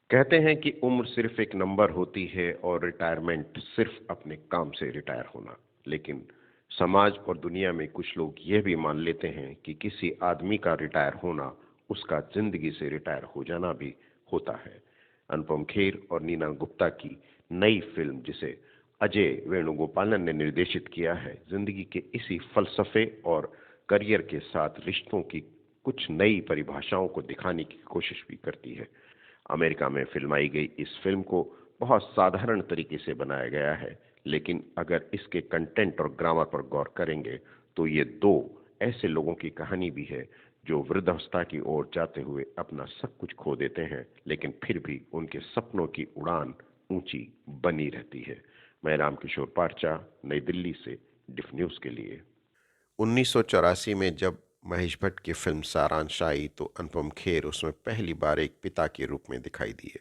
कहते हैं कि उम्र सिर्फ एक नंबर होती है और रिटायरमेंट सिर्फ अपने काम से रिटायर होना। लेकिन समाज और दुनिया में कुछ लोग यह भी मान लेते हैं कि किसी आदमी का रिटायर होना उसका जिंदगी से रिटायर हो जाना भी होता है। अनुपम खेर और नीना गुप्ता की नई फिल्म, जिसे अजय वेणुगोपालन ने निर्देशित किया है, जिंदगी के इसी फलसफे और करियर के साथ रिश्तों की कुछ नई परिभाषाओं को दिखाने की कोशिश भी करती है। अमेरिका में फिल्माई गई इस फिल्म को बहुत साधारण तरीके से बनाया गया है, लेकिन अगर इसके कंटेंट और ग्रामर पर गौर करेंगे तो ये दो ऐसे लोगों की कहानी भी है जो वृद्धावस्था की ओर जाते हुए अपना सब कुछ खो देते हैं, लेकिन फिर भी उनके सपनों की उड़ान ऊंची बनी रहती है। मैं रामकिशोर पारचा, नई दिल्ली से डिफ न्यूज के लिए। 1984 में जब महेश भट्ट की फिल्म सारांश आई तो अनुपम खेर उसमें पहली बार एक पिता के रूप में दिखाई दिए।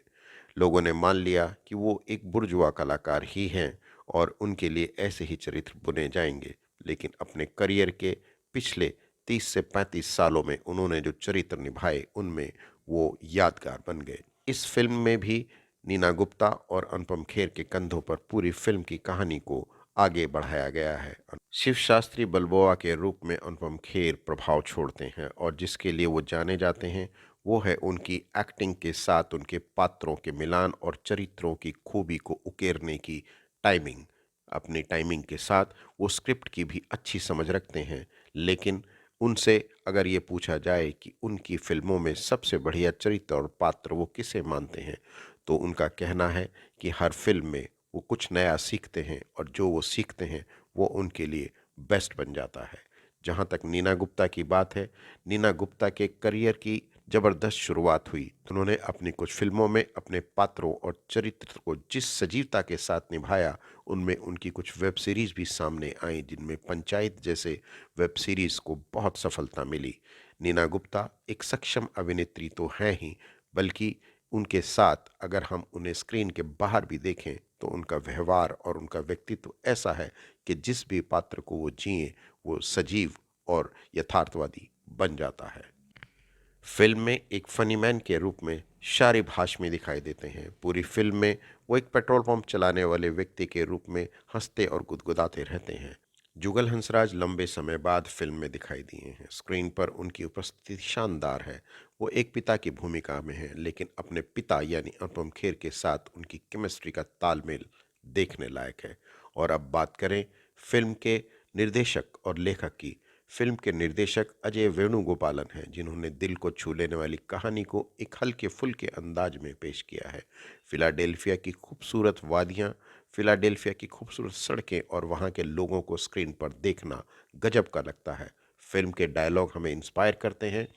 लोगों ने मान लिया कि वो एक बुर्जुआ कलाकार ही हैं और उनके लिए ऐसे ही चरित्र बुने जाएंगे, लेकिन अपने करियर के पिछले 30 से 35 सालों में उन्होंने जो चरित्र निभाए उनमें वो यादगार बन गए। इस फिल्म में भी नीना गुप्ता और अनुपम खेर के कंधों पर पूरी फिल्म की कहानी को आगे बढ़ाया गया है। शिव शास्त्री बलबोआ के रूप में अनुपम खेर प्रभाव छोड़ते हैं और जिसके लिए वो जाने जाते हैं वो है उनकी एक्टिंग के साथ उनके पात्रों के मिलान और चरित्रों की खूबी को उकेरने की टाइमिंग। अपनी टाइमिंग के साथ वो स्क्रिप्ट की भी अच्छी समझ रखते हैं, लेकिन उनसे अगर ये पूछा जाए कि उनकी फिल्मों में सबसे बढ़िया चरित्र और पात्र वो किसे मानते हैं, तो उनका कहना है कि हर फिल्म में वो कुछ नया सीखते हैं और जो वो सीखते हैं वो उनके लिए बेस्ट बन जाता है। जहाँ तक नीना गुप्ता की बात है, नीना गुप्ता के करियर की ज़बरदस्त शुरुआत हुई। उन्होंने अपनी कुछ फिल्मों में अपने पात्रों और चरित्र को जिस सजीवता के साथ निभाया, उनमें उनकी कुछ वेब सीरीज़ भी सामने आई, जिनमें पंचायत जैसे वेब सीरीज़ को बहुत सफलता मिली। नीना गुप्ता एक सक्षम अभिनेत्री तो हैं ही, बल्कि उनके साथ अगर हम उन्हें स्क्रीन के बाहर भी देखें तो उनका व्यवहार और उनका व्यक्तित्व ऐसा है कि जिस भी पात्र को वो जिए वो सजीव और यथार्थवादी बन जाता है। फिल्म में एक फनी मैन के रूप में शारिब हाशमी दिखाई देते हैं। पूरी फिल्म में वो एक पेट्रोल पंप चलाने वाले व्यक्ति के रूप में हंसते और गुदगुदाते रहते हैं। जुगल हंसराज लंबे समय बाद फिल्म में दिखाई दिए हैं। स्क्रीन पर उनकी उपस्थिति शानदार है। वो एक पिता की भूमिका में हैं, लेकिन अपने पिता यानी अनुपम खेर के साथ उनकी केमिस्ट्री का तालमेल देखने लायक है। और अब बात करें फिल्म के निर्देशक और लेखक की। फिल्म के निर्देशक अजय वेणुगोपालन हैं, जिन्होंने दिल को छू लेने वाली कहानी को एक हल्के फुल्के अंदाज में पेश किया है। फिलाडेल्फिया की खूबसूरत वादियाँ, फिलाडेल्फिया की खूबसूरत सड़कें और वहाँ के लोगों को स्क्रीन पर देखना गजब का लगता है। फिल्म के डायलॉग हमें इंस्पायर करते हैं।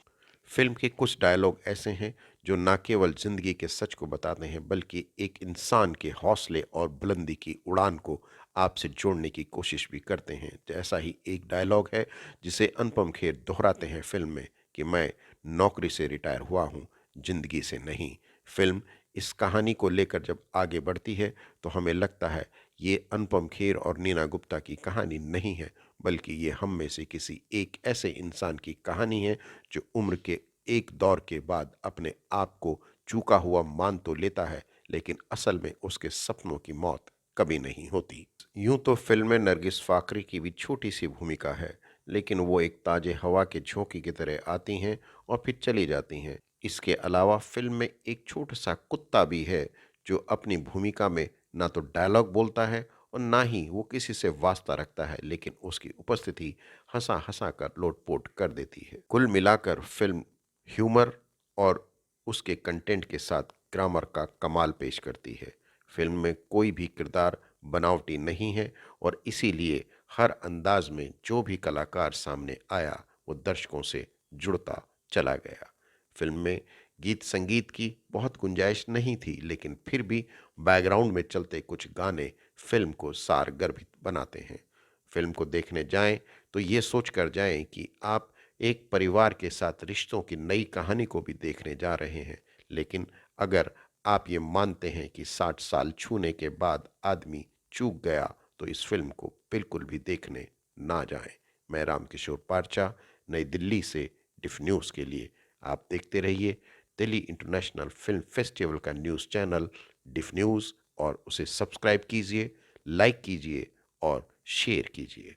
फिल्म के कुछ डायलॉग ऐसे हैं जो न केवल जिंदगी के सच को बताते हैं, बल्कि एक इंसान के हौसले और बुलंदी की उड़ान को आपसे जोड़ने की कोशिश भी करते हैं। जैसा ही एक डायलॉग है जिसे अनुपम खेर दोहराते हैं फिल्म में कि मैं नौकरी से रिटायर हुआ हूँ, जिंदगी से नहीं। फिल्म इस कहानी को लेकर जब आगे बढ़ती है तो हमें लगता है ये अनुपम खेर और नीना गुप्ता की कहानी नहीं है, बल्कि ये हम में से किसी एक ऐसे इंसान की कहानी है जो उम्र के एक दौर के बाद अपने आप को चूका हुआ मान तो लेता है, लेकिन असल में उसके सपनों की मौत कभी नहीं होती। यूं तो फिल्म में नरगिस फाकरी की भी छोटी सी भूमिका है, लेकिन वो एक ताजे हवा के झोंके की तरह आती हैं और फिर चली जाती हैं। इसके अलावा फिल्म में एक छोटा सा कुत्ता भी है जो अपनी भूमिका में ना तो डायलॉग बोलता है और ना ही वो किसी से वास्ता रखता है, लेकिन उसकी उपस्थिति हंसा हंसा कर लोटपोट कर देती है। कुल मिलाकर फिल्म ह्यूमर और उसके कंटेंट के साथ ग्रामर का कमाल पेश करती है। फिल्म में कोई भी किरदार बनावटी नहीं है और इसीलिए हर अंदाज में जो भी कलाकार सामने आया वो दर्शकों से जुड़ता चला गया। फिल्म में गीत संगीत की बहुत गुंजाइश नहीं थी, लेकिन फिर भी बैकग्राउंड में चलते कुछ गाने फिल्म को सारगर्भित बनाते हैं। फिल्म को देखने जाएं तो ये सोच कर जाएं कि आप एक परिवार के साथ रिश्तों की नई कहानी को भी देखने जा रहे हैं, लेकिन अगर आप ये मानते हैं कि 60 साल छूने के बाद आदमी चूक गया तो इस फिल्म को बिल्कुल भी देखने ना जाएं। मैं रामकिशोर पारचा, नई दिल्ली से डिफ न्यूज़ के लिए। आप देखते रहिए दिल्ली इंटरनेशनल फिल्म फेस्टिवल का न्यूज़ चैनल डिफ न्यूज़, और उसे सब्सक्राइब कीजिए, लाइक कीजिए और शेयर कीजिए।